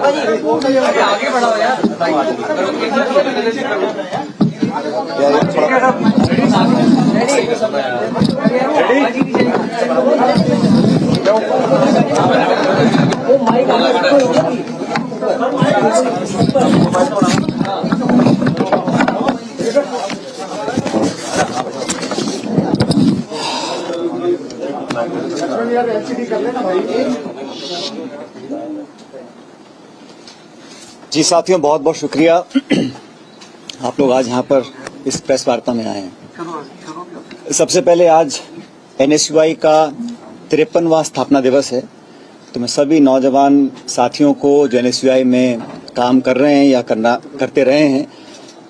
आगे बढ़ाओ यार। जी साथियों, बहुत बहुत शुक्रिया आप लोग आज यहाँ पर इस प्रेस वार्ता में आए हैं। सबसे पहले आज एनएसयूआई का 53वां स्थापना दिवस है, तो मैं सभी नौजवान साथियों को जो एनएसयूआई में काम कर रहे हैं या करते रहे हैं,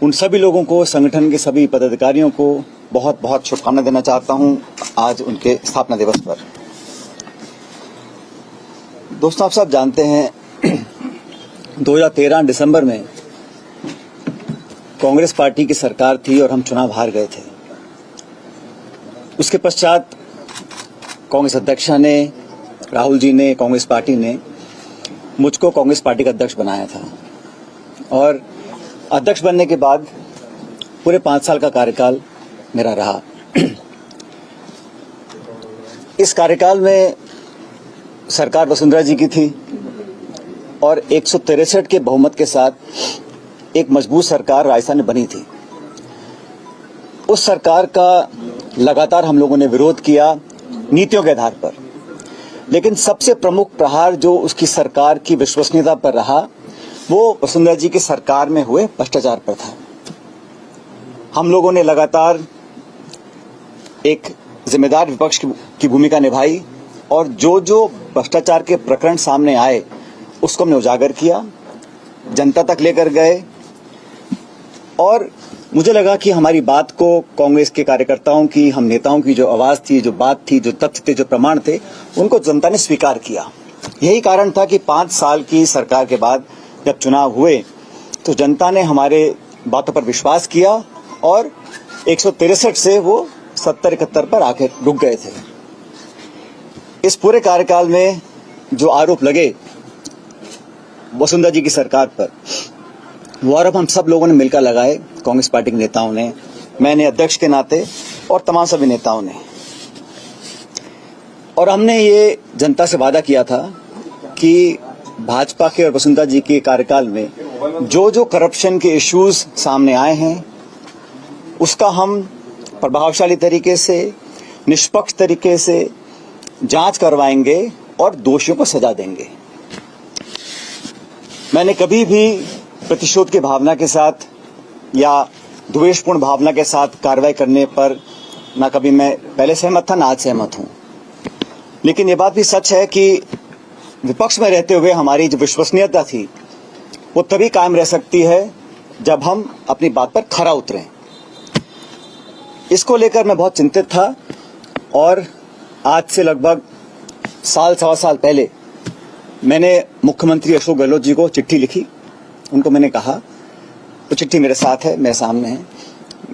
उन सभी लोगों को, संगठन के सभी पदाधिकारियों को बहुत बहुत शुभकामनाएं देना चाहता हूं आज उनके स्थापना दिवस पर। दोस्तों, आप सब जानते हैं 2013 दिसंबर में कांग्रेस पार्टी की सरकार थी और हम चुनाव हार गए थे। उसके पश्चात कांग्रेस अध्यक्षा ने, राहुल जी ने, कांग्रेस पार्टी ने मुझको कांग्रेस पार्टी का अध्यक्ष बनाया था और अध्यक्ष बनने के बाद पूरे 5 साल का कार्यकाल मेरा रहा। इस कार्यकाल में सरकार वसुंधरा जी की थी और 163 के बहुमत के साथ एक मजबूत सरकार राजस्थान में बनी थी। उस सरकार का लगातार हम लोगों ने विरोध किया नीतियों के आधार पर, लेकिन सबसे प्रमुख प्रहार जो उसकी सरकार की विश्वसनीयता पर रहा वो वसुंधरा जी की सरकार में हुए भ्रष्टाचार पर था। हम लोगों ने लगातार एक जिम्मेदार विपक्ष की भूमिका निभाई और जो जो भ्रष्टाचार के प्रकरण सामने आए उसको हमने उजागर किया, जनता तक लेकर गए और मुझे लगा कि हमारी बात को कांग्रेस के कार्यकर्ताओं की, हम नेताओं की जो आवाज थी, जो बात थी, जो तथ्य थे, जो प्रमाण थे, उनको जनता ने स्वीकार किया। यही कारण था कि 5 साल की सरकार के बाद जब चुनाव हुए तो जनता ने हमारे बातों पर विश्वास किया और 163 से वो 70-71 पर आकर रुक गए थे। इस पूरे कार्यकाल में जो आरोप लगे वसुंधरा जी की सरकार पर, वो आरोप हम सब लोगों ने मिलकर लगाए, कांग्रेस पार्टी के नेताओं ने, मैंने अध्यक्ष के नाते और तमाम सभी नेताओं ने। और हमने ये जनता से वादा किया था कि भाजपा के और वसुंधरा जी के कार्यकाल में जो जो करप्शन के इश्यूज सामने आए हैं उसका हम प्रभावशाली तरीके से, निष्पक्ष तरीके से जांच करवाएंगे और दोषियों को सजा देंगे। मैंने कभी भी प्रतिशोध की भावना के साथ या द्वेषपूर्ण भावना के साथ कार्रवाई करने पर ना कभी मैं पहले सहमत था, ना आज सहमत हूं। लेकिन ये बात भी सच है कि विपक्ष में रहते हुए हमारी जो विश्वसनीयता थी वो तभी कायम रह सकती है जब हम अपनी बात पर खरा उतरें। इसको लेकर मैं बहुत चिंतित था और आज से लगभग सवा साल पहले मैंने मुख्यमंत्री अशोक गहलोत जी को चिट्ठी लिखी। उनको मैंने कहा, तो चिट्ठी मेरे साथ है, मेरे सामने है,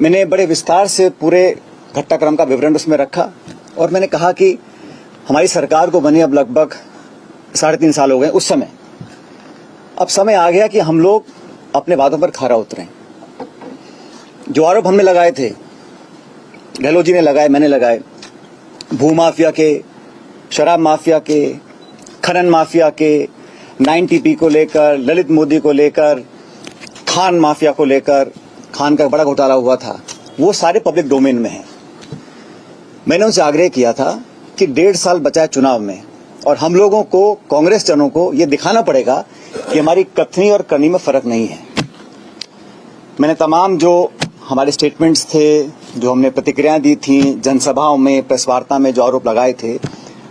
मैंने बड़े विस्तार से पूरे घटनाक्रम का विवरण उसमें रखा और मैंने कहा कि हमारी सरकार को बने अब लगभग 3.5 साल हो गए। उस समय अब समय आ गया कि हम लोग अपने वादों पर खरा उतरें। जो आरोप हमने लगाए थे, गहलोत जी ने लगाए, मैंने लगाए, भूमाफिया के, शराब माफिया के, खनन माफिया के, 9TP को लेकर, ललित मोदी को लेकर, खान माफिया को लेकर, खान का बड़ा घोटाला हुआ था, वो सारे पब्लिक डोमेन में हैं। मैंने उनसे आग्रह किया था कि 1.5 साल बचा है चुनाव में और हम लोगों को, कांग्रेस जनों को ये दिखाना पड़ेगा कि हमारी कथनी और करनी में फर्क नहीं है। मैंने तमाम जो हमारे स्टेटमेंट्स थे, जो हमने प्रतिक्रियाएं दी थी, जनसभाओं में, प्रेस वार्ता में जो आरोप लगाए थे,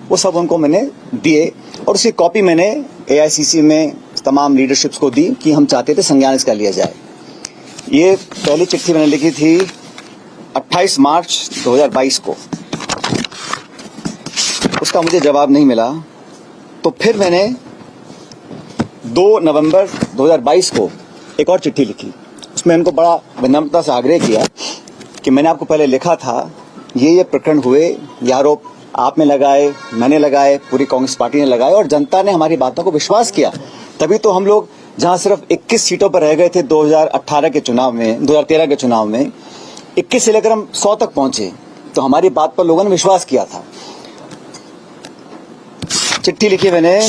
वो सब उनको मैंने दिए और उसकी कॉपी मैंने AICC में तमाम लीडरशिप्स को दी कि हम चाहते थे संज्ञान इसका लिया जाए। ये पहली चिट्ठी मैंने लिखी थी 28 मार्च 2022 को। उसका मुझे जवाब नहीं मिला, तो फिर मैंने 2 नवंबर 2022 को एक और चिट्ठी लिखी। उसमें उनको बड़ा विनम्रता से आग्रह किया कि मैंने आपको पहले लिखा था, ये प्रकरण हुए, ये आरोप आपने लगाए, मैंने लगाए, पूरी कांग्रेस पार्टी ने लगाए और जनता ने हमारी बातों को विश्वास किया, तभी तो हम लोग जहां सिर्फ 21 सीटों पर रह गए थे 2018 के चुनाव में, 2013 के चुनाव में 21 से लेकर हम 100 तक पहुंचे, तो हमारी बात पर लोगों ने विश्वास किया था। चिट्ठी लिखी मैंने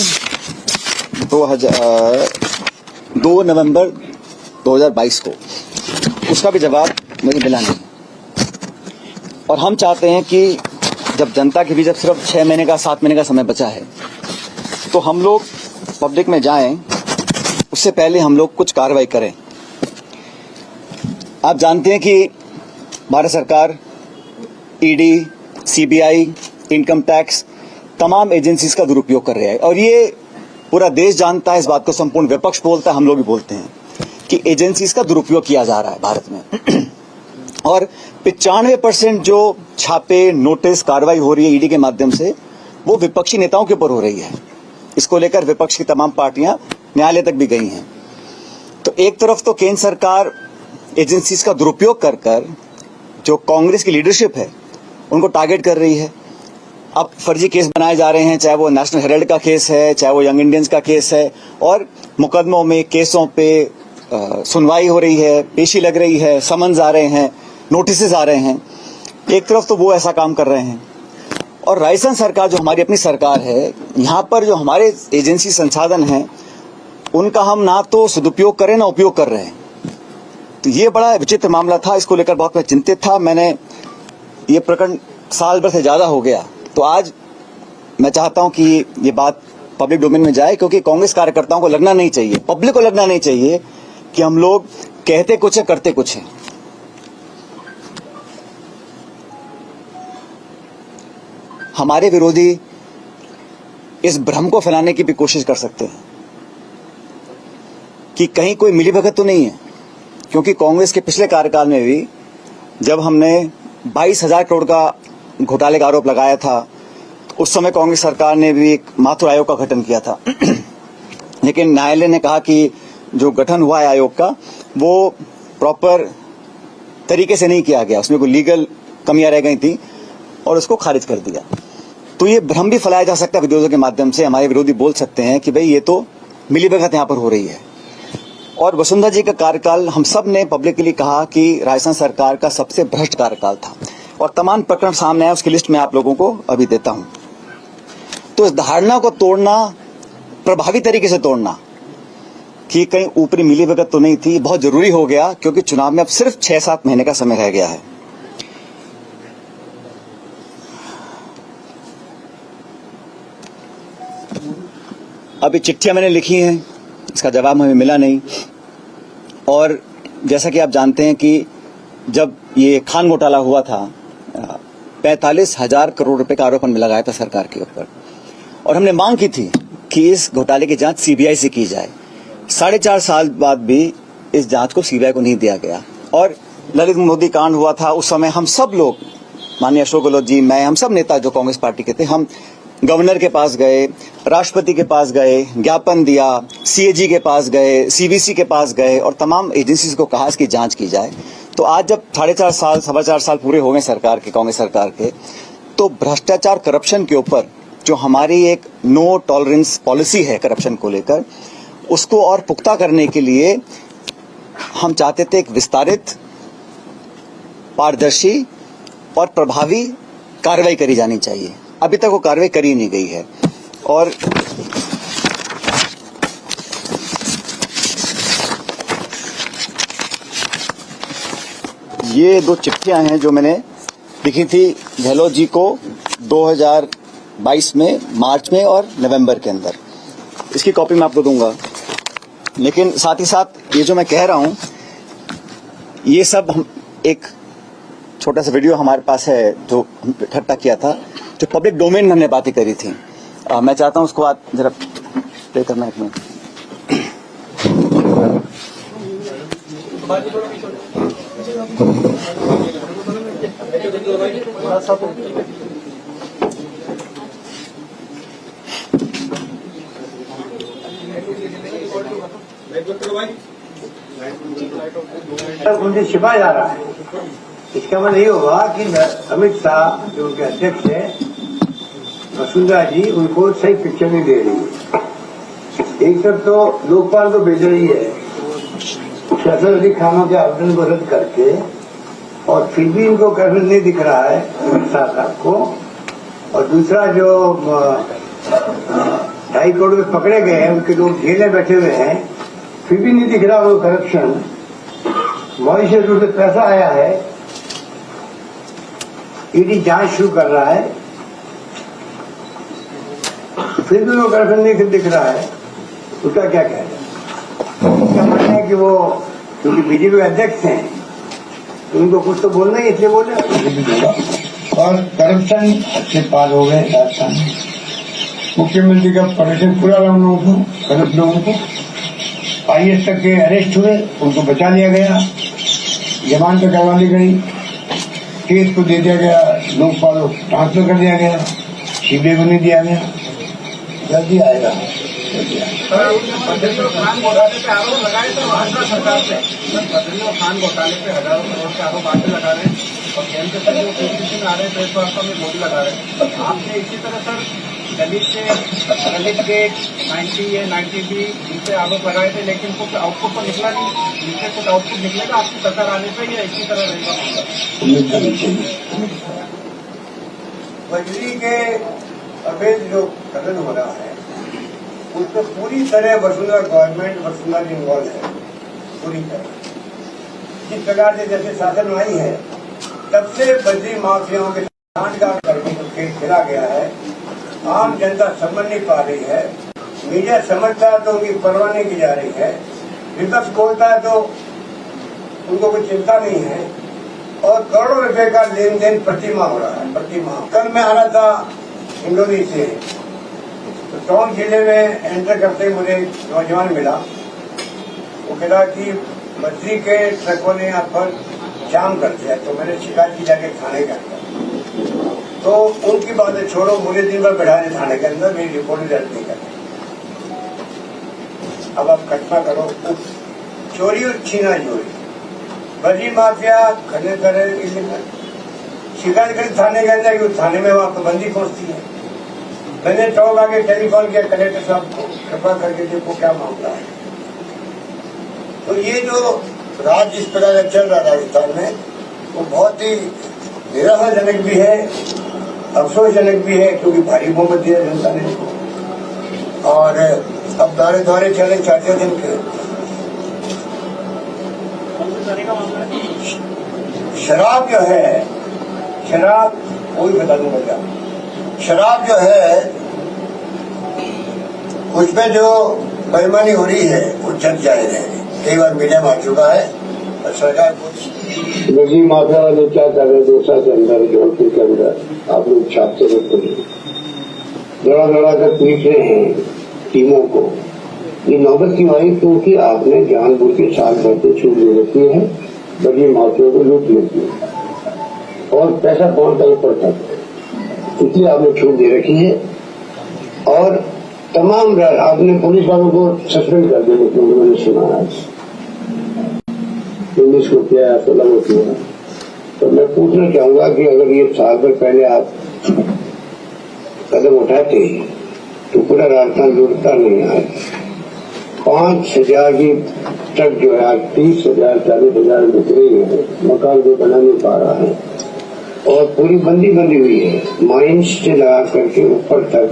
2 नवंबर 2022 को, उसका भी जवाब मुझे मिला नहीं। और हम चाहते हैं कि जब जनता के बीच जब सिर्फ 6 महीने का 7 महीने का समय बचा है, तो हम लोग पब्लिक में जाएं, उससे पहले हम लोग कुछ कार्रवाई करें। आप जानते हैं कि भारत सरकार ईडी, सीबीआई, इनकम टैक्स तमाम एजेंसीज का दुरुपयोग कर रहा है, और ये पूरा देश जानता है, इस बात को संपूर्ण विपक्ष बोलता है, हम लोग भी बोलते हैं कि एजेंसीज का दुरुपयोग किया जा रहा है भारत में। और 95% जो छापे, नोटिस, कार्रवाई हो रही है ईडी के माध्यम से, वो विपक्षी नेताओं के ऊपर हो रही है। इसको लेकर विपक्ष की तमाम पार्टियां न्यायालय तक भी गई हैं। तो एक तरफ तो केंद्र सरकार एजेंसीज का दुरुपयोग कर कर जो कांग्रेस की लीडरशिप है उनको टारगेट कर रही है। अब फर्जी केस बनाए जा रहे हैं, चाहे वो नेशनल हेराल्ड का केस है, चाहे वो यंग इंडियंस का केस है, और मुकदमों में, केसों पे सुनवाई हो रही है, पेशी लग रही है, समन्स आ रहे हैं, नोटिस आ रहे हैं। एक तरफ तो वो ऐसा काम कर रहे हैं, और राजस्थान सरकार जो हमारी अपनी सरकार है, यहाँ पर जो हमारे एजेंसी संसाधन हैं उनका हम ना तो सदुपयोग करें ना उपयोग कर रहे हैं। तो ये बड़ा विचित्र मामला था, इसको लेकर बहुत मैं चिंतित था। मैंने ये प्रकरण साल भर से ज्यादा हो गया, तो आज मैं चाहता हूं कि ये बात पब्लिक डोमेन में जाए, क्योंकि कांग्रेस कार्यकर्ताओं को लगना नहीं चाहिए, पब्लिक को लगना नहीं चाहिए कि हम लोग कहते कुछ है करते कुछ है। हमारे विरोधी इस भ्रम को फैलाने की भी कोशिश कर सकते हैं कि कहीं कोई मिलीभगत तो नहीं है, क्योंकि कांग्रेस के पिछले कार्यकाल में भी जब हमने 22,000 करोड़ का घोटाले का आरोप लगाया था, उस समय कांग्रेस सरकार ने भी एक माथुर आयोग का गठन किया था। लेकिन न्यायालय ने कहा कि जो गठन हुआ है आयोग का, वो प्रॉपर तरीके से नहीं किया गया, उसमें कोई लीगल कमियां रह गई थी, और उसको खारिज कर दिया। तो ये भ्रम भी फैलाया जा सकता है विरोधियों के माध्यम से। हमारे विरोधी बोल सकते हैं कि भाई ये तो मिलीभगत यहाँ पर हो रही है। और वसुंधरा जी का कार्यकाल हम सब ने पब्लिकली कहा कि राजस्थान सरकार का सबसे भ्रष्ट कार्यकाल था, और तमाम प्रकरण सामने आए, उसकी लिस्ट मैं आप लोगों को अभी देता हूं। तो इस धारणा को तोड़ना, प्रभावी तरीके से तोड़ना कि कहीं ऊपरी मिलीभगत तो नहीं थी, बहुत जरूरी हो गया, क्योंकि चुनाव में अब सिर्फ 6-7 महीने का समय रह गया है। अभी चिट्ठियां मैंने लिखी हैं, इसका जवाब हमें मिला नहीं। और जैसा कि आप जानते हैं कि जब ये खान घोटाला हुआ था, 45,000 करोड़ रुपए का आरोप हमने लगाया था सरकार के ऊपर, और हमने मांग की थी कि इस घोटाले की जांच सीबीआई से की जाए। 4.5 साल बाद भी इस जांच को सीबीआई को नहीं दिया गया। और ललित मोदी कांड हुआ था, उस समय हम सब लोग, माननीय अशोक गहलोत जी, मैं, हम सब नेता जो कांग्रेस पार्टी के थे, हम गवर्नर के पास गए, राष्ट्रपति के पास गए, ज्ञापन दिया, सीएजी के पास गए, सीवीसी के पास गए, और तमाम एजेंसीज को कहा इसकी जांच की जाए। तो आज जब 4.5 साल पूरे हो गए सरकार के, कांग्रेस सरकार के, तो भ्रष्टाचार, करप्शन के ऊपर जो हमारी एक नो टॉलरेंस पॉलिसी है करप्शन को लेकर, उसको और पुख्ता करने के लिए हम चाहते थे एक विस्तारित, पारदर्शी और प्रभावी कार्रवाई करी जानी चाहिए। अभी तक वो कार्रवाई करी नहीं गई है। और ये 2 चिट्ठियां हैं जो मैंने लिखी थी गहलोत जी को 2022 में, मार्च में और नवंबर के अंदर। इसकी कॉपी मैं आपको दूंगा। लेकिन साथ ही साथ ये जो मैं कह रहा हूं, ये सब हम एक छोटा सा वीडियो हमारे पास है जो इकट्ठा किया था, जो पब्लिक डोमेन में हमने बातें करी थी। मैं चाहता हूं उसको आप जरा प्ले करना एक मिनट। मुझे छिपा जा रहा है। इसका मतलब ये होगा कि अमित शाह जो उनके अध्यक्ष है, वसुंधरा जी, उनको सही पिक्चर नहीं दे रही है। एक तरफ तो लोकपाल को भेज रही है फैसल अली खानों के आवेदन को रद्द करके, और फिर भी इनको करने नहीं दिख रहा है अमित शाह साहब को। और दूसरा जो 2.5 करोड़ में पकड़े गए हैं, उनके लोग जेल में बैठे हुए हैं, फिर भी नहीं दिख रहा वो करप्शन। मॉरिशस से पैसा आया है, ईडी जांच शुरू कर रहा है, फिर भी वो करप्शन नहीं दिख रहा है। उसका क्या कहना है? उसका मानना है कि वो क्योंकि बीजेपी के अध्यक्ष हैं तो उनको कुछ तो बोलना ही, इसलिए बोले। और करप्शन अच्छे पार हो गए राजस्थान में। मुख्यमंत्री का प्रदर्शन पूरा रहा उन लोगों को, करप्ट लोगों को। IAS तक के अरेस्ट हुए, उनको बचा लिया गया, जमानत पर करवा ली गई, केस को दे दिया गया, लोकपाल को ट्रांसफर कर दिया गया, CBI को नहीं दिया गया। जल्दी आएगा। बदरीनाथ खान घोटाले पे आरोप लगाए थे भाजपा सरकार से। बदरीनाथ खान घोटाले पे हजारों करोड़ के आरोप आगे लगा रहे हैं और केंद्र से जो ओपीसी में आ रहे हैं, प्रेस वार्ता में मोदी लगा रहे हैं। आपने इसी तरह सर दलित के 90 या 90B इनसे आरोप लगाए थे, लेकिन कुछ आउटपुट तो निकला नहीं। इनसे कुछ आउटपुट निकलेगा आपकी सरकार आने पर या इसी तरह रहेगा? बजरी के अवैध जो कथन हो रहा है उसमें पूरी तरह वसुंधरा गवर्नमेंट, वसुंधरा जी इन्वॉल्व है पूरी तरह। जिस प्रकार से जैसे शासन में आई है तब से बजरी माफियाओं के सांठगांठ करके जो खेल खेला गया है, आम जनता समझ नहीं पा रही है। मीडिया समझता है तो उनकी परवाह नहीं की जा रही है, विपक्ष बोलता है तो उनको कोई चिंता नहीं है, और करोड़ों रुपए का लेन देन प्रति माह हो रहा है, प्रति माह। कल मैं आ रहा था हिंडोली से, तो टोंक जिले में एंटर करते मुझे नौजवान मिला। वो कह रहा कि बद्री के ट्रकों ने यहाँ पर जाम कर दिया, तो मैंने शिकायत की जाके थाने के अंदर। तो उनकी बातें छोड़ो, मुझे दिन भर बैठा दे थाने के अंदर, मेरी रिपोर्ट दर्ज नहीं करनी। अब आप कल्पना करो, चोरी और छीना चोरी, बद्री माफिया खड़े करे, शिकायत करी थाने के अंदर कि थाने में वहां पाबंदी पहुंचती है। मैंने टॉक आगे टेलीफोन किया कलेक्टर साहब को, कृपा करके देखो क्या मामला है। तो ये जो राज जिस प्रकार का चल रहा है राजस्थान में, वो बहुत ही निराशाजनक भी है, अफसोसजनक भी है, क्योंकि भारी बहुमत दिया जनता ने। और अब दौरे चले 4 दिन के। शराब जो है, शराब वो भी बता दूंगा क्या, शराब जो है उसमें जो बेईमानी हो रही है वो जग जाहिर है, कई बार मीडिया में आ चुका है। और सरकार बद्री माफिया वाले क्या कर रहे हैं 2 साल के अंदर, जौनपुर के अंदर आप लोग छापते रहते दौड़ा कर पीट रहे हैं टीमों को। ये नौबत क्यों आई? क्योंकि आपने जानबूझ के साल भर से छूट दे रखी है, बद्री माफिया को लूट लेती है और पैसा पहुंचता ऊपर तक, इसलिए आपने छूट दे रखी है। और तमाम आपने पुलिस वालों को सस्पेंड कर दिया, क्योंकि मैंने सुना है 19 को किया, 16 को किया। तो मैं पूछना चाहूंगा कि अगर ये साल भर पहले आप कदम उठाते तो पूरा राजस्थान लूटता नहीं है। 5,000 की ट्रक जो है 30,000 40,000 बिक रही है, मकान भी बना नहीं पा रहा है, और पूरी बंदी हुई है माइंस से लगा करके ऊपर तक।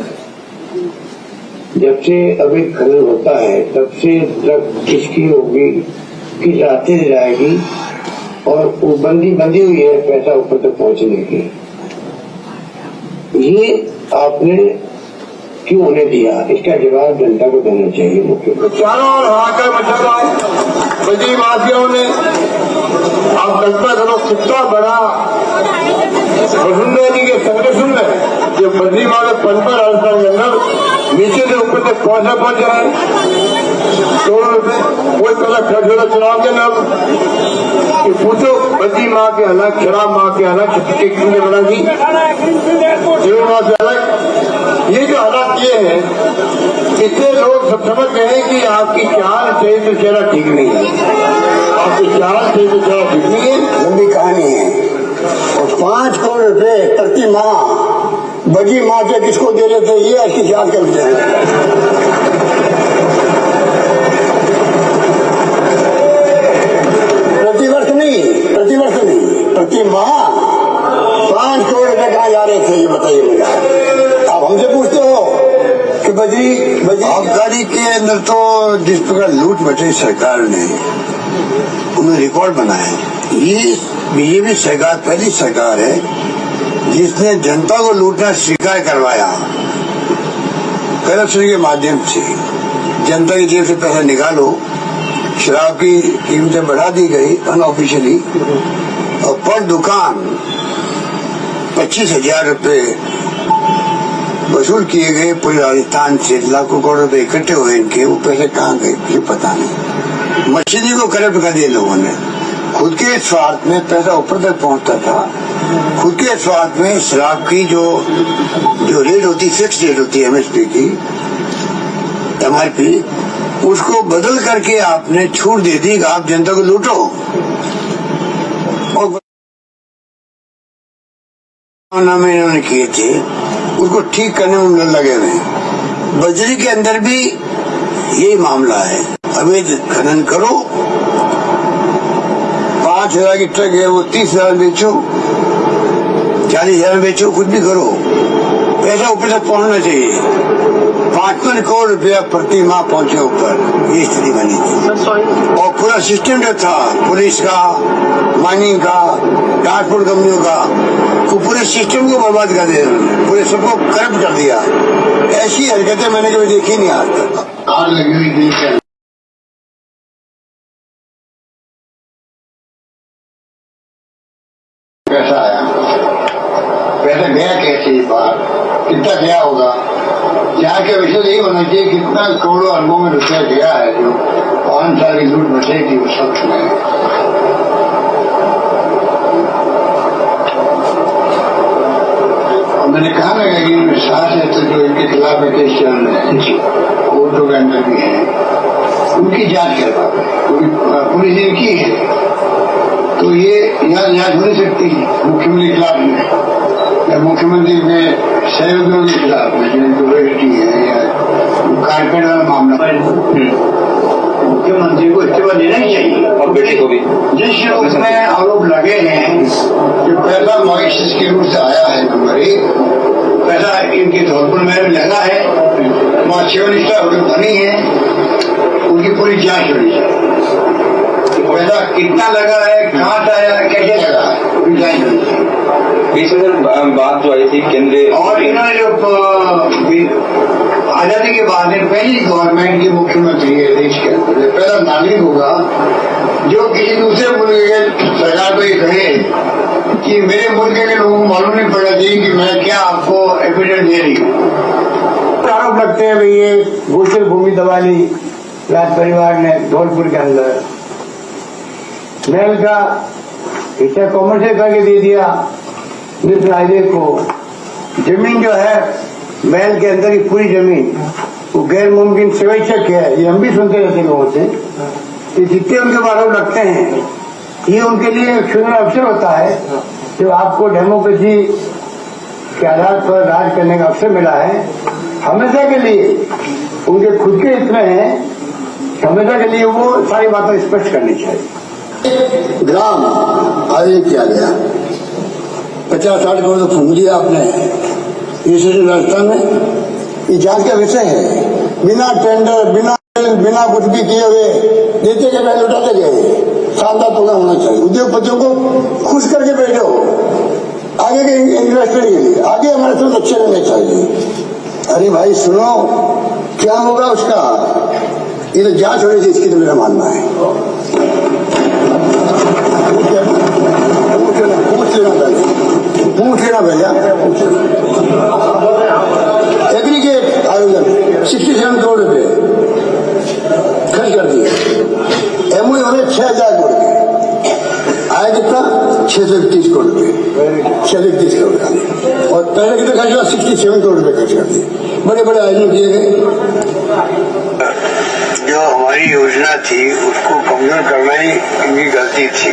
जब से अवैध खनन होता है तब से ट्रक किसकी होगी, किस रास्ते से जाएगी, और वो बंदी हुई है पैसा ऊपर तक पहुंचने की। ये आपने क्यों होने दिया, इसका जवाब जनता को देना चाहिए। मुख्यमंत्री चारों ओर हाहाकार मचा रहा है बद्री माफियाओं ने। आप कल्पना करो कितना बड़ा वसुंधरा जी के संगठन में जो बद्री माफिया पनपा राजस्थान के अंदर नीचे से ऊपर तक पहुंच जाए। करोड़ों रुपए कोई पहला खर्च होगा चुनाव के नाम कि पूछो बद्री माँ के अलग, शराब माँ के अलग, छत्तीस ने बना दी, जीवन माँ के अलग। ये जो हालात ये है, इससे लोग सब समझ गए हैं कि आपकी चाल सही से चेहरा ठीक नहीं है, आपकी चाल सही से चेहरा ठीक नहीं है। लंबी कहानी है। और 5 करोड़ रुपए प्रति माह बद्री माँ के किसको दे रहे थे, ये ऐसी जांच कर जिस प्रकार लूट मची सरकार ने उन्होंने रिकॉर्ड बनाया है। ये बीजेपी सरकार पहली सरकार है जिसने जनता को लूटना स्वीकार करवाया। करप्शन के माध्यम से जनता की जेब से पैसा निकालो, शराब की कीमतें बढ़ा दी गई अनऑफिशियली, और पर दुकान 25,000 रुपये वसूल किए गए पूरे राजस्थान से। लाखों करोड़ रुपए इकट्ठे हुए इनके, वो पैसे कहाँ गए ये पता नहीं। मशीनरी को करप्ट कर दिया लोगों ने। खुद के स्वार्थ में पैसा ऊपर तक पहुंचता था। खुद के स्वार्थ में शराब की जो रेट होती, फिक्स रेट होती है MSP की, MRP, उसको बदल करके आपने छूट दे दी कि आप जनता को लूटो। और में इन्होंने किए थे उसको ठीक करने में लगे हुए। बजरी के अंदर भी यही मामला है। अवैध खनन करो, 5,000 की ट्रक है वो 30,000 बेचो, 40,000 बेचो, कुछ भी करो, पैसा ऊपर तक पहुंचना चाहिए। 55 करोड़ रुपया प्रति माह पहुंचे ऊपर, ये स्थिति बनी थी। और पूरा सिस्टम जो था पुलिस का, माइनिंग का, ट्रांसपोर्ट कंपनियों का, वो पूरे सिस्टम को बर्बाद कर दिया, पूरे सबको करप्ट कर दिया। ऐसी हरकतें मैंने कभी देखी नहीं आज तक। आग लगी हुई थी पैसा आया, पैसा गया कैसे बाहर, कितना गया होगा, यहाँ के विषय यही होना चाहिए कितना करोड़ों अरबों में रुपया गया है जो 5 साल की लूट मचेगी उस वक्त में। और मैंने कहा ना कि सास है तो जो इनके खिलाफ केस चल रहे हैं, कोर्टों के अंदर भी है, उनकी जांच करवा, पुलिस इनकी है, तो ये यहाँ जांच हो नहीं सकती मुख्यमंत्री के खिलाफ में या मुख्यमंत्री के सहयोगियों के खिलाफ में, जिनको बेटी है या कारपेट वाला मामला। मुख्यमंत्री को इस्तीफा देना ही चाहिए और बेटे को भी। जिस रूप में आरोप लगे हैं कि पैसा मॉरिशस के रूप से आया है, नंबर 1 पैसा इनके धौलपुर में लगा है, वहाँ 6 निष्ठा बनी है, उनकी पूरी जांच होनी चाहिए। पैसा कितना लगा है, कहाँ से आया, कैसे लगा है, जांच होनी चाहिए। बीच में बात जो आई थी केंद्रीय, और इन्होंने जो आजादी के बाद में पहली गवर्नमेंट की मुख्यमंत्री है देश के अंदर, पहला नागरिक होगा जो किसी दूसरे मुल्क के सरकार को ये कहे कि मेरे मुल्क के लोगों को मालूम नहीं पड़ना चाहिए कि मैं क्या आपको एविडेंस दे रही हूँ। आरोप लगते हैं भाई ये गुजर भूमि दबा ली राज परिवार ने धौलपुर के अंदर, महल का हिस्सा कॉमर्शियल करके दे दिया हाईवे को। जमीन जो है महल के अंदर की पूरी जमीन वो गैर मुमकिन सेवैचक है, ये हम भी सुनते रहते लोगों से। तो जितने उनके आरोप लगते हैं ये उनके लिए एक सुनहरा अवसर होता है जो आपको डेमोक्रेसी के आधार पर राज करने का अवसर मिला है। हमेशा के लिए उनके खुद के इतने हैं, हमेशा के लिए वो सारी बातें स्पष्ट करनी चाहिए। ग्राम आयोजित किया गया, 50-60 करोड़ तो फूंक दिया आपने इस राजस्थान में। ये जांच का विषय है, बिना टेंडर, बिना कुछ भी किए हुए देते के पहले उठाते गए। शानदार प्रोग्राम होना चाहिए, उद्योगपतियों को खुश करके बैठो आगे के इन्वेस्टमेंट के लिए, आगे हमारे साथ अच्छे रहने चाहिए। अरे भाई सुनो, क्या होगा उसका, ये तो जांच होनी चाहिए, इसकी तो मेरा मानना है। पूछ लेना भैया। एग्रीगेट आयोजन 67 करोड़ रुपए खर्च कर दिए। एमओयू होने 6,000 करोड़ रुपए आया, कितना 631 करोड़ रुपए, 631 करोड़ का। और पहले कितना खर्च हुआ, 67 करोड़ रुपए खर्च कर दिए। बड़े बड़े आयोजन किए गए। जो हमारी योजना थी उसको कमजोर करना ही इनकी गलती थी।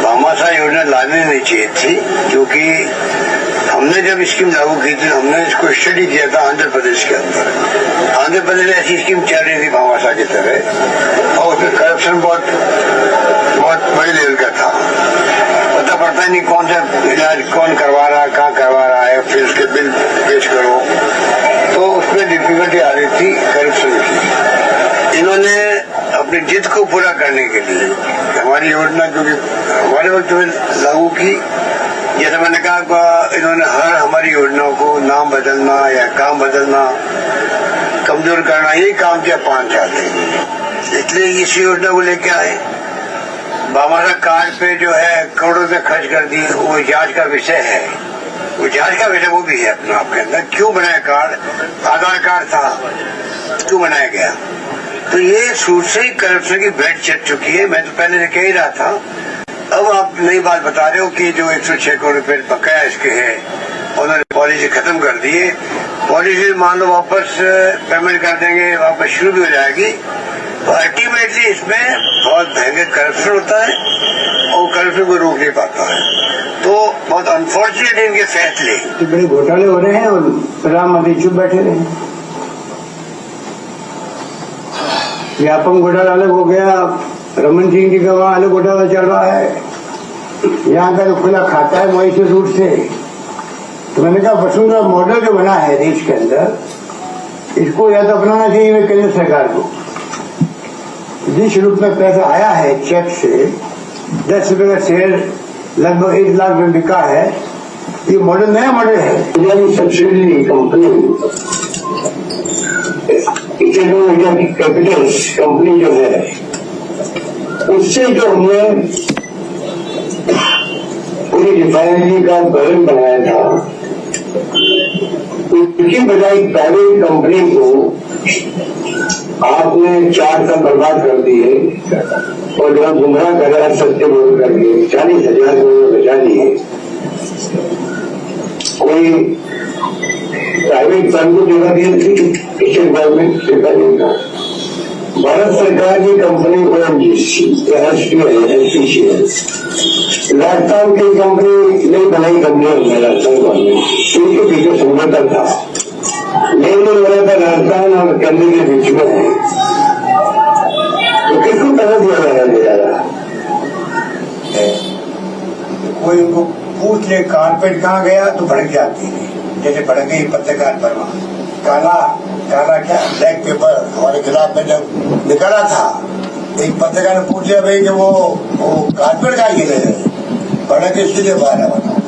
भामाशाह योजना लाने नहीं चाहिए थी, क्योंकि हमने जब स्कीम लागू की थी हमने इसको स्टडी किया था आंध्र प्रदेश के अंदर। आंध्र प्रदेश में ऐसी स्कीम चल रही थी भामाशाह की तरह, और उसमें करप्शन बहुत बड़े लेवल का था। पता पड़ता ही नहीं कौन सा इलाज कौन करवा रहा है, कहाँ करवा रहा है, फिर उसके बिल पेश करो, तो उसमें डिफिकल्टी आ रही थी करप्शन की। इन्होंने अपनी जिद को पूरा करने के लिए हमारी योजना जो कि हमारे वक्त में लागू की, जैसे मैंने कहा इन्होंने हर हमारी योजनाओं को नाम बदलना या काम बदलना, कमजोर करना, यही काम किया 5 साल से। इसलिए इस योजना को लेके आए। हमारा कार्ड पे जो है करोड़ों रुपए खर्च कर दी, वो जांच का विषय है। वो जांच का विषय वो भी है अपना आपके अंदर। क्यों बनाया कार्ड? आधार कार्ड था, क्यों बनाया गया? तो ये शुरू से ही करप्शन की भेंट चढ़ चुकी है। मैं तो पहले से कह ही रहा था। अब आप नई बात बता रहे हो कि जो 106 करोड़ रुपए बकाया इसके है, उन्होंने पॉलिसी खत्म कर दी है। पॉलिसी मान लो वापस पेमेंट कर देंगे, वापस शुरू भी हो जाएगी। तो अल्टीमेटली इसमें बहुत भयंकर करप्शन होता है और करप्शन को रोक नहीं पाता है। तो बहुत अनफॉर्चुनेट इनके फैसले बड़े घोटाले हो रहे हैं और प्रधानमंत्री चुप बैठे रहे। व्यापम घोटाला अलग हो गया, रमन सिंह की गवाह अलग घोटाला चल रहा है। यहाँ का जो खुला खाता है मॉइस्चर रूट से, तो मैंने कहा वसुंधरा मॉडल जो बना है देश के अंदर, इसको या तो अपनाना चाहिए केंद्र सरकार को। जिस रूप में पैसा आया है चेक से, 10 रुपए का शेयर लगभग 1 लाख में बिका है, ये मॉडल नया मॉडल है। सब्सिडी कंपनी इंडिया की कैपिटल्स कंपनी जो है, उससे जो हमने पूरी रिफाइनरी का बजट बनाया था, उसकी बजाय प्राइवेट कंपनी को आपने 4 साल बर्बाद कर दिए और जब गुमराह कर रहा सत्य बोल करके 40,000 करोड़ बचा दिए। कोई प्राइवेट फर्म को जगह दी थी, स्टेट गवर्नमेंट ठेका नहीं था। भारत सरकार की कंपनी ONGC राजस्थान की कंपनी नहीं बनाई कंपनी राजस्थान गवर्नमेंट, इनके पीछे समझौता था। लेन देन हो रहा था राजस्थान और केंद्र के बीच में है, तो किसको पैसा दिया जा रहा है? कोई उनको पूछ ले कारपेट कहाँ गया तो भड़क जाती है, जैसे भड़क गई पत्रकार पर। काला काला क्या ब्लैक पेपर हमारे खिलाफ में जब निकाला था, एक पत्रकार ने पूछ लिया भाई कि वो कारपेट कहाँ गिरे, भड़क इसके लिए बाहर बताओ।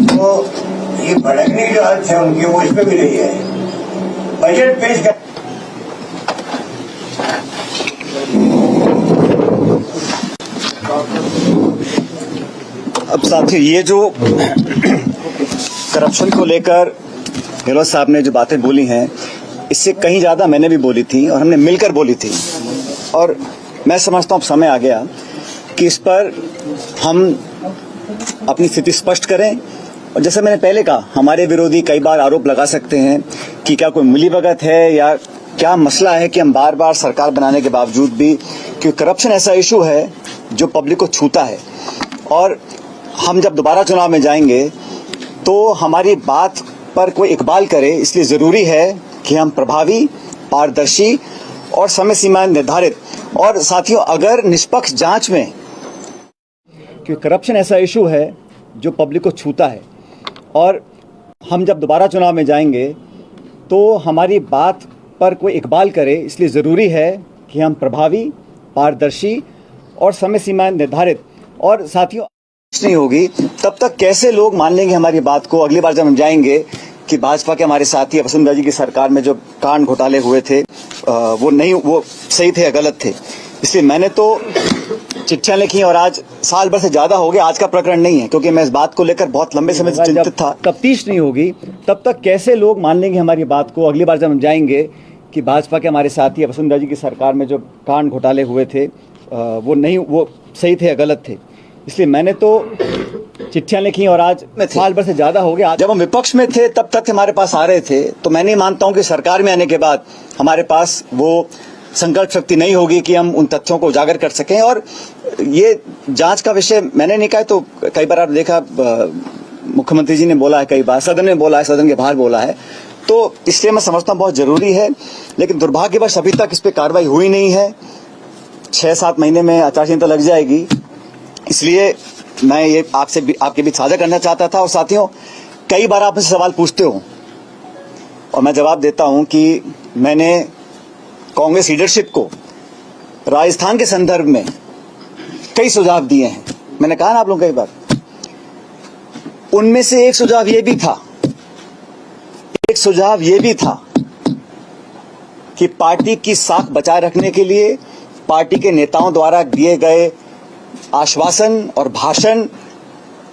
तो ये भड़कने की जो अर्थ है उनकी, वो इसमें भी नहीं है। बजट पेश कर अब साथियों, ये जो करप्शन को लेकर गहलोत साहब ने जो बातें बोली हैं, इससे कहीं ज्यादा मैंने भी बोली थी और हमने मिलकर बोली थी। और मैं समझता हूं अब समय आ गया कि इस पर हम अपनी स्थिति स्पष्ट करें। और जैसे मैंने पहले कहा, हमारे विरोधी कई बार आरोप लगा सकते हैं कि क्या कोई मिलीभगत है या क्या मसला है कि हम बार बार सरकार बनाने के बावजूद भी, क्योंकि करप्शन ऐसा इशू है जो पब्लिक को छूता है। और हम जब दोबारा चुनाव में जाएंगे तो हमारी बात पर कोई इकबाल करे, इसलिए जरूरी है कि हम प्रभावी, पारदर्शी और समय सीमा निर्धारित, और साथियों अगर निष्पक्ष जांच में, क्योंकि करप्शन ऐसा इशू है जो पब्लिक को छूता है, और हम जब दोबारा चुनाव में जाएंगे तो हमारी बात पर कोई इकबाल करे, इसलिए जरूरी है कि हम प्रभावी, पारदर्शी और समय सीमा निर्धारित, और साथियों नहीं होगी तब तक कैसे लोग मान लेंगे हमारी बात को। अगली बार जब हम जाएंगे कि भाजपा के हमारे साथी वसुंधरा जी की सरकार में जो कांड घोटाले हुए थे वो सही थे या गलत थे, इसलिए मैंने तो चिट्ठियां लिखी और आज साल भर से ज्यादा हो गया। आज का प्रकरण नहीं है, क्योंकि मैं इस बात को लेकर बहुत लंबे समय से चिंतित था। तफ्तीश नहीं होगी तब तक कैसे लोग मान लेंगे हमारी बात को। अगली बार जब हम जाएंगे कि भाजपा के हमारे साथी वसुंधरा जी की सरकार में जो कांड घोटाले हुए थे वो सही थे या गलत थे, इसलिए मैंने तो चिट्ठियां लिखी और आज साल भर से ज्यादा हो गया। जब हम विपक्ष में थे तब तक हमारे पास आ रहे थे, तो मैं नहीं मानता हूं कि सरकार में आने के बाद हमारे पास वो संकल्प शक्ति नहीं होगी कि हम उन तथ्यों को उजागर कर सकें। और ये जांच का विषय मैंने नहीं कहा, तो कई बार आप देखा मुख्यमंत्री जी ने बोला है, कई बार सदन में बोला है, सदन के बाहर बोला है, तो इसलिए मैं समझता हूं बहुत जरूरी है। लेकिन दुर्भाग्यवश अभी तक इस पर कार्रवाई हुई नहीं है। 6-7 महीने में आचार संहिता लग जाएगी, इसलिए मैं ये आपके बीच साझा करना चाहता था। और साथियों, कई बार आप मुझसे सवाल पूछते हो और मैं जवाब देता हूं कि मैंने कांग्रेस लीडरशिप को राजस्थान के संदर्भ में कई सुझाव दिए हैं। मैंने कहा ना आप लोगों कई बार, उनमें से एक सुझाव ये भी था कि पार्टी की साख बचाए रखने के लिए पार्टी के नेताओं द्वारा दिए गए आश्वासन और भाषण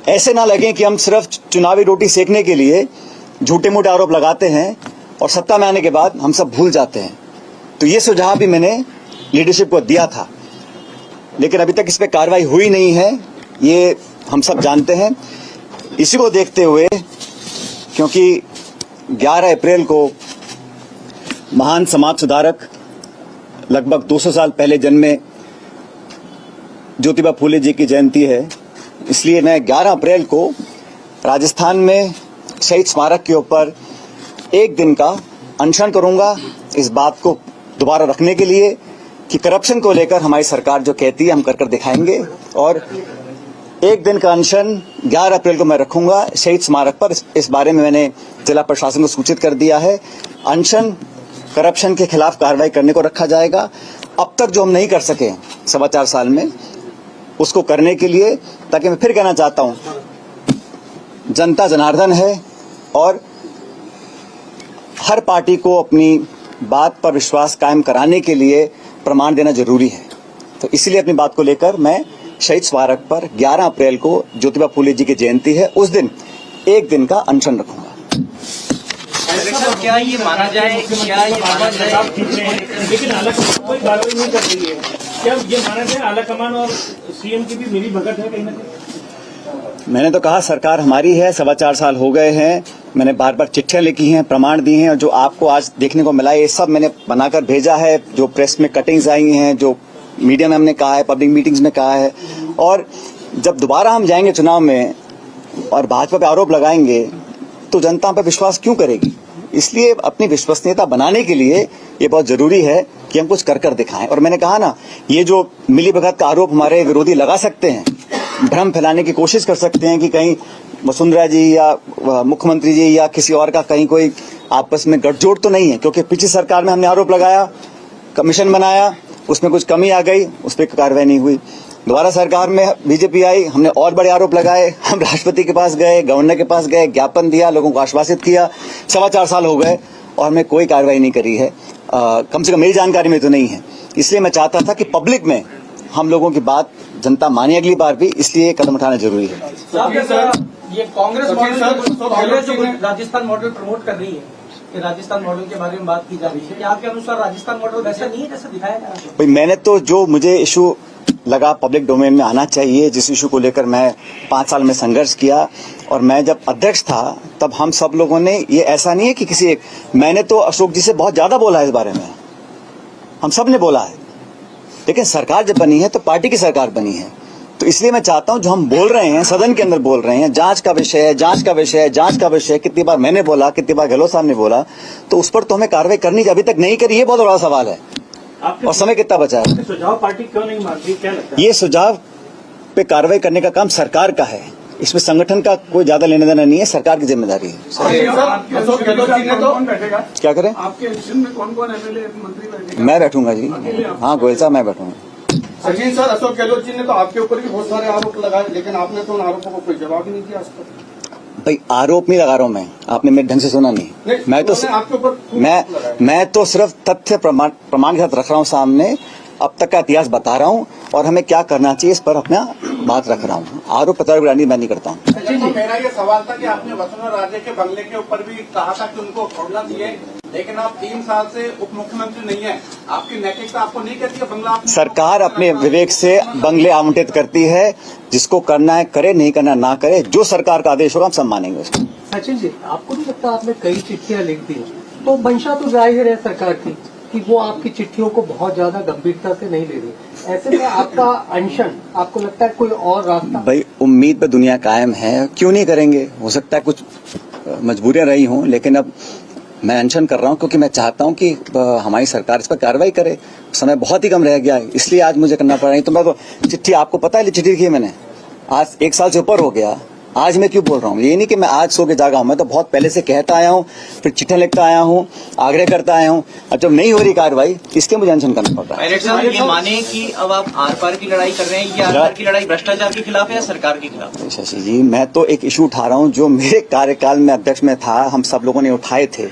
ऐसे ना लगे कि हम सिर्फ चुनावी रोटी सेकने के लिए झूठे मूठे आरोप लगाते हैं और सत्ता में आने के बाद हम सब भूल जाते हैं। तो ये सुझाव भी मैंने लीडरशिप को दिया था, लेकिन अभी तक इस पे कार्रवाई हुई नहीं है, ये हम सब जानते हैं। इसी को देखते हुए, क्योंकि 11 अप्रैल को महान समाज सुधारक लगभग 200 साल पहले जन्मे ज्योतिबा फूले जी की जयंती है, इसलिए मैं 11 अप्रैल को राजस्थान में शहीद स्मारक के ऊपर एक दिन का अनशन करूंगा, इस बात को दोबारा रखने के लिए कि करप्शन को लेकर हमारी सरकार जो कहती है हम कर दिखाएंगे। और एक दिन का अनशन 11 अप्रैल को मैं रखूंगा शहीद स्मारक पर। इस बारे में मैंने जिला प्रशासन को सूचित कर दिया है। अनशन करप्शन के खिलाफ कार्रवाई करने को रखा जाएगा। अब तक जो हम नहीं कर सके 4.25 साल में, उसको करने के लिए, ताकि मैं फिर कहना चाहता हूं, जनता जनार्दन है और हर पार्टी को अपनी बात पर विश्वास कायम कराने के लिए प्रमाण देना जरूरी है। तो इसलिए अपनी बात को लेकर मैं शहीद स्मारक पर 11 अप्रैल को ज्योतिबा फूले जी की जयंती है, उस दिन एक दिन का अनशन रखूंगा। क्या ये माना जाए, लेकिन आला कमान कोई कार्रवाई नहीं कर रही है, क्या ये माना जाए आला कमान और सीएम की भी मिली भगत है कहीं ना कहीं? मैंने तो कहा सरकार हमारी है, 4.25 साल हो गए हैं, मैंने बार बार चिट्ठियां लिखी हैं, प्रमाण दिए हैं, और जो आपको आज देखने को मिला ये सब मैंने बनाकर भेजा है। जो प्रेस में कटिंग्स आई हैं, जो मीडिया में हमने कहा है, पब्लिक मीटिंग्स में कहा है, और जब दोबारा हम जाएंगे चुनाव में और भाजपा पे आरोप लगाएंगे तो जनता पे विश्वास क्यों करेगी? इसलिए अपनी विश्वसनीयता बनाने के लिए ये बहुत जरूरी है कि हम कुछ कर दिखाएं। और मैंने कहा ना, ये जो मिलीभगत का आरोप हमारे विरोधी लगा सकते हैं, भ्रम फैलाने की कोशिश कर सकते हैं कि कहीं वसुंधरा जी या मुख्यमंत्री जी या किसी और का कहीं कोई आपस में गठजोड़ तो नहीं है, क्योंकि पिछली सरकार में हमने आरोप लगाया, कमीशन बनाया, उसमें कुछ कमी आ गई, उस पर कार्रवाई नहीं हुई। दोबारा सरकार में बीजेपी आई, हमने और बड़े आरोप लगाए, हम राष्ट्रपति के पास गए, गवर्नर के पास गए, ज्ञापन दिया, लोगों को आश्वासित किया। 4.25 साल हो गए और हमने कोई कार्रवाई नहीं करी है, कम से कम मेरी जानकारी में तो नहीं है। इसलिए मैं चाहता था कि पब्लिक में हम लोगों की बात जनता माने अगली बार भी, इसलिए कदम उठाना जरूरी है। ये कांग्रेस जो राजस्थान मॉडल प्रमोट कर रही है, कि राजस्थान मॉडल के बारे में बात की जा रही है, क्या आपके अनुसार राजस्थान मॉडल वैसा नहीं है जैसा दिखाया जा रहा है? भाई, मैंने तो जो मुझे इशू लगा पब्लिक डोमेन में आना चाहिए, जिस इशू को लेकर मैं 5 साल में संघर्ष किया, और मैं जब अध्यक्ष था तब हम सब लोगों ने, ये ऐसा नहीं है कि किसी एक, मैंने तो अशोक जी से बहुत ज्यादा बोला है इस बारे में, हम सब ने बोला है, लेकिन सरकार जब बनी है तो पार्टी की सरकार बनी है। तो इसलिए मैं चाहता हूं जो हम बोल रहे हैं, सदन के अंदर बोल रहे हैं, जांच का विषय है, जांच का विषय है, जांच का विषय है, कितनी बार मैंने बोला, कितनी बार गहलोत साहब ने बोला, तो उस पर तो हमें कार्रवाई करनी चाहिए। अभी तक नहीं करी, ये बहुत बड़ा सवाल है, और समय कितना बचा है। सुझाव पार्टी क्यों नहीं मानती, क्या लगता है? ये सुझाव पे कार्रवाई करने का काम सरकार का है, इसमें संगठन का कोई ज्यादा लेना देना नहीं है, सरकार की जिम्मेदारी है। अशोक गहलोत जी ने तो बैठेगा, क्या करें? आपके एडिशन में कौन एमएलए मंत्री बैठेगा? मैं बैठूंगा जी, हाँ गोयल साहब, मैं बैठूंगा। सचिन सर, अशोक गहलोत जी ने तो आपके ऊपर भी बहुत सारे आरोप लगाए, लेकिन आपने तो उन आरोपों को कोई जवाब ही नहीं दिया आज तक। भाई, आरोप नहीं लगा रहा हूं आपने मेरे ढंग से सुना नहीं। मैं तो सिर्फ तथ्य प्रमाण के साथ रख रहा हूं सामने, अब तक का इतिहास बता रहा हूं, और हमें क्या करना चाहिए इस पर अपना बात रख रहा हूं। आरोप प्रत्यारोप मैं नहीं करता हूं। तो मेरा ये सवाल था कि आपने वसुंधरा राजे के बंगले के ऊपर भी कहा था कि उनको छोड़ना चाहिए, लेकिन आप 3 साल से उप मुख्यमंत्री नहीं है, आपकी नैतिकता आपको नहीं कहती है बंगला? सरकार अपने विवेक से बंगले आवंटित करती है, जिसको करना है करे, नहीं करना ना करे, जो सरकार का आदेश होगा हम सब मानेंगे उसको। सचिन जी, आपको नहीं लगता आपने कई चिट्ठियां लिख दी, तो मंशा तो जाहिर है सरकार की कि वो आपकी चिट्ठियों को बहुत ज्यादा गंभीरता से नहीं ले रही, ऐसे में आपका अनशन, आपको लगता है कोई और रास्ता? भाई, उम्मीद पे दुनिया कायम है, क्यों नहीं करेंगे? हो सकता है कुछ मजबूरियां रही हों, लेकिन अब मैं अनशन कर रहा हूं क्योंकि मैं चाहता हूं कि हमारी सरकार इस पर कार्रवाई करे। समय बहुत ही कम रह गया है, इसलिए आज मुझे करना पड़ रहा है। तो मैं तो चिट्ठी, आपको पता है चिट्ठी लिखी है मैंने, आज 1 साल से ऊपर हो गया, आज मैं क्यों बोल रहा हूँ? ये नहीं कि मैं आज सो के जागा हूँ, मैं तो बहुत पहले से कहता आया हूँ, फिर चिट्ठियां लिखता आया हूँ, आग्रह करता आया हूँ। अब जब नहीं हो रही कार्रवाई, इसके मुझे अनशन करना पड़ रहा है। पायलट साहब, ये माने कि अब आप आर पार की लड़ाई कर रहे हैं, ये आर पार की लड़ाई भ्रष्टाचार के खिलाफ है या सरकार के खिलाफ? शशि जी, मैं तो एक इशू उठा रहा हूँ जो मेरे कार्यकाल में अध्यक्ष में था, हम सब लोगों ने उठाए थे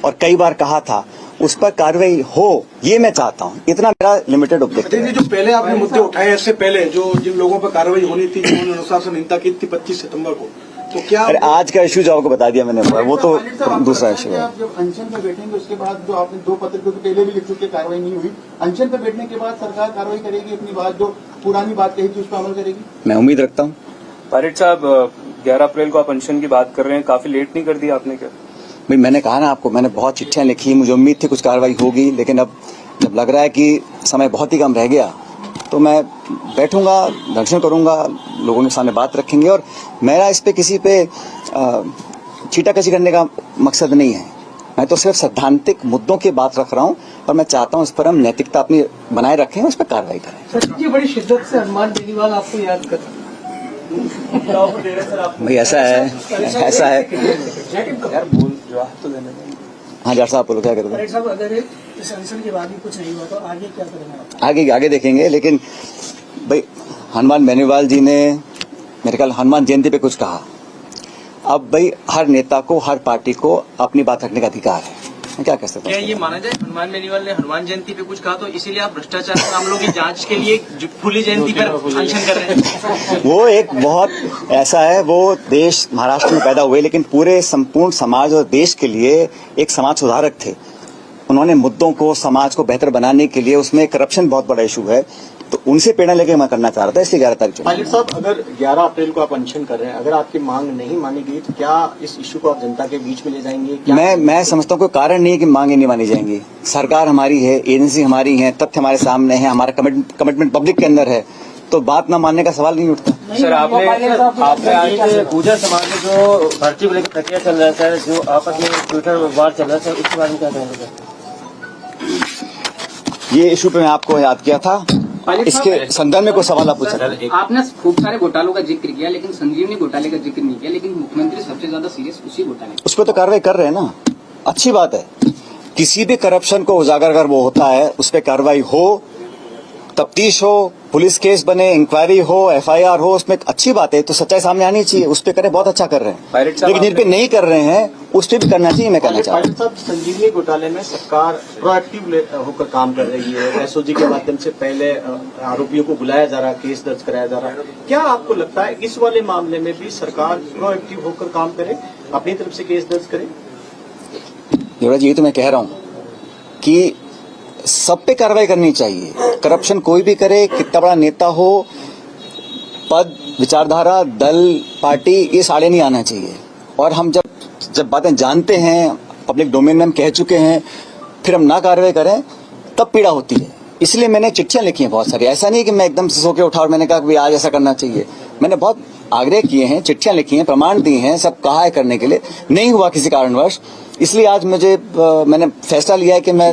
और कई बार कहा था, उस पर कार्रवाई हो, ये मैं चाहता हूँ। इतना मेरा लिमिटेड ऑब्जेक्टिव है। जो पहले आपने मुद्दे उठाए, इससे पहले जो जिन लोगों पर कार्रवाई होनी थी, जिन्होंने अनुशासनहीनता की थी 25 सितंबर को, तो क्या अरे आज का इशू जो आपको बता दिया मैंने, वो तो दूसरा इशू है। आप जब अनशन पे बैठेंगे उसके बाद, जो आपने 2 पत्र तो पहले भी लिख चुके, कार्रवाई नहीं हुई, अनशन पे बैठने के बाद सरकार कार्रवाई करेगी, अपनी बात जो पुरानी बात कही थी उस पर अमल करेगी? मैं उम्मीद रखता हूँ। पायलट साहब, 11 अप्रैल को आप अनशन की बात कर रहे हैं, काफी लेट नहीं कर दिया आपने क्या? भाई मैंने कहा ना आपको, मैंने बहुत चिट्ठियां लिखी, मुझे उम्मीद थी कुछ कार्रवाई होगी, लेकिन अब जब लग रहा है कि समय बहुत ही कम रह गया, तो मैं बैठूंगा, दर्शन करूंगा, लोगों के सामने बात रखेंगे। और मेरा इस पे किसी पे छीटाकशी करने का मकसद नहीं है, मैं तो सिर्फ सैद्धांतिक मुद्दों की बात रख रहा हूं और मैं चाहता हूं इस पर हम नैतिकता अपनी बनाए रखें, उस पर कार्रवाई करें। सर जी, बड़ी शिद्दत से हनुमान बेनीवाल आपको याद कर भाई ऐसा है यार, बोल जवाब तो देने दो। हाँ जट साहब बोलो, क्या करोगे? पायलट साहब, अगर इस अनशन के बाद भी कुछ नहीं हुआ तो आगे क्या करेंगे? आगे देखेंगे, लेकिन भाई हनुमान बेनीवाल जी ने मेरे ख्याल हनुमान जयंती पे कुछ कहा। अब भाई हर नेता को, हर पार्टी को अपनी बात रखने का अधिकार है, मैं क्या कह सकता हूँ? क्या ये माना जाए हनुमान बेनीवाल ने हनुमान जयंती पे कुछ कहा तो इसीलिए आप भ्रष्टाचार के मामलों की जांच के लिए खुली जयंती पर अनशन कर रहे हैं? वो एक बहुत ऐसा है, वो देश महाराष्ट्र में पैदा हुए, लेकिन पूरे संपूर्ण समाज और देश के लिए एक समाज सुधारक थे। उन्होंने मुद्दों को, समाज को बेहतर बनाने के लिए, उसमें करप्शन बहुत बड़ा इशू है, तो उनसे प्रेरणा लेके मैं करना चाह रहा था, इसलिए 11 तारीख को। पायलट साहब, अगर 11 अप्रैल को आप अनशन कर रहे हैं, अगर आपकी मांग नहीं मानी गई तो क्या इस इशू को आप जनता के बीच में ले जाएंगे? क्या मैं समझता हूँ कोई कारण नहीं है कि मांगे नहीं मानी जाएंगी। सरकार हमारी है, एजेंसी हमारी है, तथ्य हमारे सामने है, हमारा कमिटमेंट पब्लिक के अंदर है, तो बात न मानने का सवाल नहीं उठता। सर, आपने आज पूजा समाज में जो भर्ती को लेकर प्रक्रिया चल रहा था, जो आपस में ट्विटर में वार चल रहा था, उसके बारे में क्या कहेंगे? ये इशू पे मैं आपको याद किया था, इसके संदर्भ में कोई सवाल आप पूछ सकते हैं। आपने खूब सारे घोटालों का जिक्र किया, लेकिन संजीवनी घोटाले का जिक्र नहीं किया, लेकिन मुख्यमंत्री सबसे ज्यादा सीरियस उसी घोटाले। उस पर तो कार्रवाई कर रहे हैं ना, अच्छी बात है। किसी भी करप्शन को उजागर अगर वो होता है, उस पर कार्रवाई हो, तफ्तीश हो, पुलिस केस बने, इंक्वायरी हो, FIR हो, उसमें अच्छी बात है, तो सच्चाई सामने आनी चाहिए। उस पर करें, बहुत अच्छा कर रहे हैं, लेकिन जिन पे नहीं कर रहे हैं उस पर भी करना चाहिए, मैं कहना चाहता हूँ। पायलट साहब, संजीवनी घोटाले में सरकार प्रोएक्टिव होकर काम कर रही है। SOG के माध्यम से पहले आरोपियों को बुलाया जा रहा है, केस दर्ज कराया जा रहा है। क्या आपको लगता है इस वाले मामले में भी सरकार प्रोएक्टिव होकर काम करे, अपनी तरफ से केस दर्ज करे? युवराज जी, ये तो मैं कह रहा हूँ कि सब पे कार्रवाई करनी चाहिए। करप्शन कोई भी करे, कितना बड़ा नेता हो, पद, विचारधारा, दल, पार्टी, ये साड़े नहीं आना चाहिए। और हम जब बातें जानते हैं, पब्लिक डोमेन में हम कह चुके हैं, फिर हम ना कार्रवाई करें, तब पीड़ा होती है। इसलिए मैंने चिट्ठियां लिखी हैं बहुत सारी। ऐसा नहीं कि मैं एकदम से सो के उठा और मैंने कहा कि आज ऐसा करना चाहिए। मैंने बहुत आग्रह किए हैं, चिट्ठियां लिखी हैं, प्रमाण दिए हैं, सब कहा है करने के लिए, नहीं हुआ किसी कारणवश। इसलिए आज मैंने फैसला लिया है कि मैं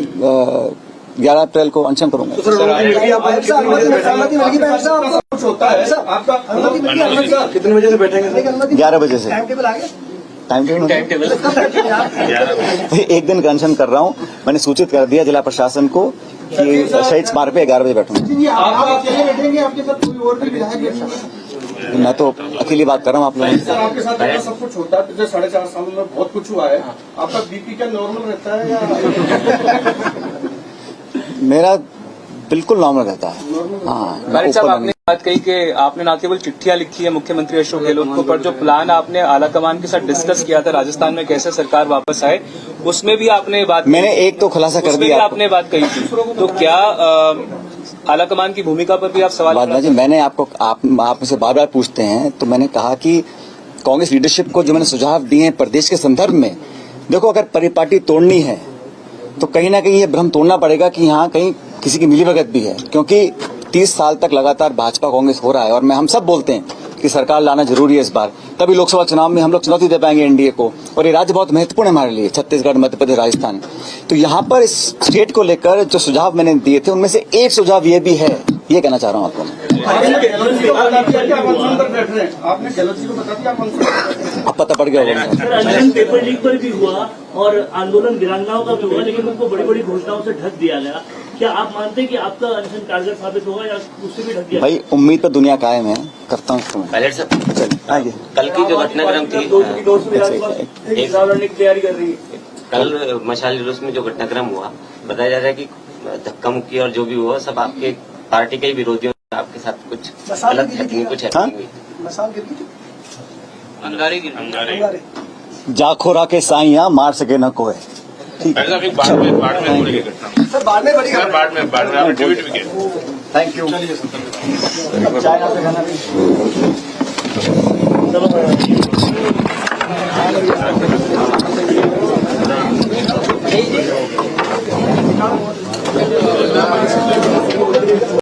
11 अप्रैल को अनशन करूंगा। कितने बजे से बैठेंगे? 11 बजे से। टाइम टेबल एक दिन का अनशन कर रहा हूँ। मैंने सूचित कर दिया जिला प्रशासन को कि शहीद स्मारक पे 11 बजे बैठूंगा। आप अकेले बैठेंगे, आपके साथ कोई और भी विधायक बैठेंगे? मैं तो अकेली बात कर रहा हूँ आप लोगों से। आपके साथ जैसा सब कुछ होता है, पिछले 4.5 साल में बहुत कुछ हुआ है, आपका BP क्या नॉर्मल रहता है या? मेरा बिल्कुल नॉर्मल रहता है। हाँ, पायलट साहब, आपने बात कही कि आपने न केवल चिट्ठियां लिखी है मुख्यमंत्री अशोक गहलोत को, पर जो प्लान आपने आला कमान के साथ डिस्कस किया था राजस्थान में कैसे सरकार वापस आए, उसमें भी आपने बात, मैंने एक तो खुलासा कर दिया, आपने बात कही थी। तो क्या आला कमान की भूमिका पर भी आप सवाल? जी, मैंने आपको, आप मुझसे बार बार पूछते हैं, तो मैंने कहा कि कांग्रेस लीडरशिप को जो मैंने सुझाव दिए हैं प्रदेश के संदर्भ में, देखो अगर परिपाटी तोड़नी है तो कहीं ना कहीं ये भ्रम तोड़ना पड़ेगा कि यहाँ कहीं किसी की मिलीभगत भी है, क्योंकि 30 साल तक लगातार भाजपा कांग्रेस हो रहा है। और हम सब बोलते हैं कि सरकार लाना जरूरी है इस बार, तभी लोकसभा चुनाव में हम लोग चुनौती दे पाएंगे एनडीए को। और ये राज्य बहुत महत्वपूर्ण है हमारे लिए, छत्तीसगढ़, मध्य प्रदेश, राजस्थान। तो यहाँ पर इस स्टेट को लेकर जो सुझाव मैंने दिए थे, उनमें से एक सुझाव ये भी है, ये कहना चाह रहा हूं आपको मैं। आपने गहलोत जी को बता दिया आप अनशन अब पता पड़ गया होगा मुझे। सर, अनशन पेपर लीक पर भी हुआ और आंदोलन वीरांगनाओं का भी हुआ, लेकिन उनको बड़ी बड़ी घोषणाओं से ढक दिया गया। क्या आप मानते हैं कि आपका अनशन कारगर साबित होगा या उससे भी ढक दिया? भाई उम्मीद पर दुनिया कायम है, करता हूँ इसको मैं। पायलट साहब, चलिए आइए। कल की जो घटनाक्रम थी, की तैयारी कर रही है। कल मशाल जुलूस में जो घटनाक्रम हुआ, बताया जा रहा है कि धक्का मुक्की और जो भी हुआ सब आपके पार्टी के ही विरोधियों ने आपके साथ कुछ गलत हैपनिंग कुछ हैपनिंग हुई। अंगारी जाखोरा के साइया मार सके न कोई। ठीक है, सर बाद में बड़ी थैंक यू। चाय नाश्ता खाना भी।